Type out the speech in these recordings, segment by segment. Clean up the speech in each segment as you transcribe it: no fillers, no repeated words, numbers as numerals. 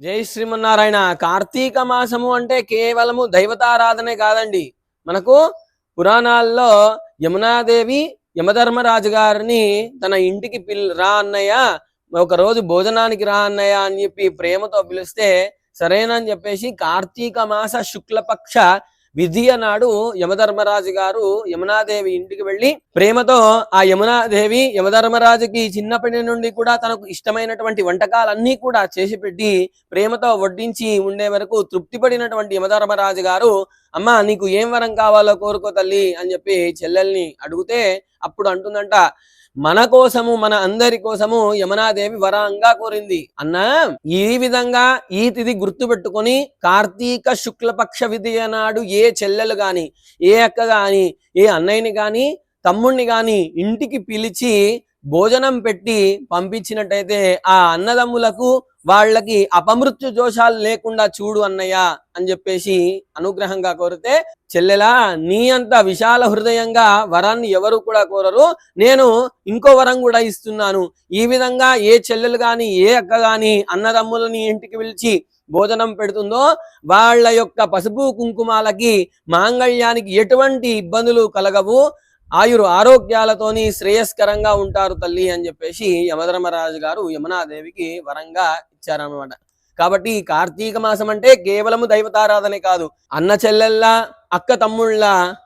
జై శ్రీమన్నారాయణ. కార్తీక మాసము అంటే కేవలము దైవతారాధనే కాదండి. మనకు పురాణాల్లో యమునాదేవి యమధర్మరాజు గారిని తన ఇంటికి రా అన్నయ్య, ఒక రోజు భోజనానికి రా అన్నయ్య అని చెప్పి ప్రేమతో పిలిస్తే సరేనని చెప్పేసి కార్తీక మాస శుక్లపక్ష విధియ నాడు యమధర్మరాజు గారు యమునాదేవి ఇంటికి వెళ్ళి ప్రేమతో ఆ యమునాదేవి యమధర్మరాజుకి చిన్నప్పటి నుండి కూడా తనకు ఇష్టమైనటువంటి వంటకాలన్నీ కూడా చేసి పెట్టి ప్రేమతో వడ్డించి ఉండే వరకు తృప్తి పడినటువంటి యమధర్మరాజు గారు, అమ్మా నీకు ఏం వరం కావాలో కోరుకో తల్లి అని చెప్పి చెల్లెల్ని అడిగితే అప్పుడు అంటుందంట, మన కోసము మన అందరి కోసము యమునాదేవి వరంగా కోరింది అన్న. ఈ విధంగా ఈ తిథి గుర్తు పెట్టుకొని కార్తీక శుక్లపక్ష విధియ నాడు ఏ చెల్లెలు గాని, ఏ అక్క గాని, ఏ అన్నయ్యని గాని, తమ్ముణ్ణి గాని ఇంటికి పిలిచి భోజనం పెట్టి పంపించినట్టయితే ఆ అన్నదమ్ములకు వాళ్ళకి అపమృత్యు దోషాలు లేకుండా చూడు అన్నయ్య అని చెప్పేసి అనుగ్రహంగా కోరితే, చెల్లెలా నీ అంత విశాల హృదయంగా వరాన్ని ఎవరు కూడా కోరరు, నేను ఇంకో వరం కూడా ఇస్తున్నాను. ఈ విధంగా ఏ చెల్లెలు గాని ఏ అక్క గాని అన్నదమ్ములని ఇంటికి పిలిచి భోజనం పెడుతుందో వాళ్ళ యొక్క పసుపు కుంకుమాలకి మాంగళ్యానికి ఎటువంటి ఇబ్బందులు కలగవు, ఆయురు ఆరోగ్యాలతోని శ్రేయస్కరంగా ఉంటారు తల్లి అని చెప్పేసి యమధర్మరాజు గారు యమునాదేవికి వరంగా ఇచ్చారనమాట. కాబట్టి కార్తీక మాసం అంటే కేవలము దైవతారాధనే కాదు, అన్న చెల్లెళ్ళ అక్క తమ్ముళ్ళ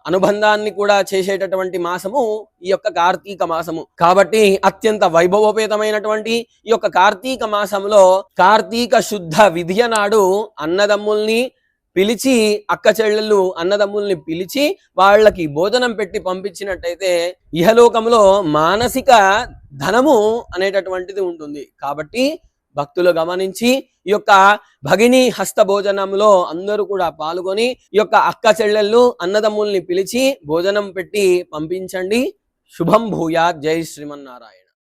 అనుబంధాన్ని కూడా చేసేటటువంటి మాసము ఈ యొక్క కార్తీక మాసము. కాబట్టి అత్యంత వైభవోపేతమైనటువంటి ఈ యొక్క కార్తీక మాసంలో కార్తీక శుద్ధ విధియ నాడు అన్నదమ్ముల్ని పిలిచి, అక్క చెల్లెళ్ళు అన్నదమ్ముల్ని పిలిచి వాళ్ళకి భోజనం పెట్టి పంపించినట్టయితే ఇహలోకంలో మానసిక ధనము అనేటటువంటిది ఉంటుంది. కాబట్టి భక్తులు గమనించి ఈ యొక్క భగిని హస్త భోజనంలో అందరూ కూడా పాల్గొని ఈ యొక్క అక్క చెల్లెళ్ళు అన్నదమ్ముల్ని పిలిచి భోజనం పెట్టి పంపించండి. శుభం భూయాత్. జై శ్రీమన్నారాయణ.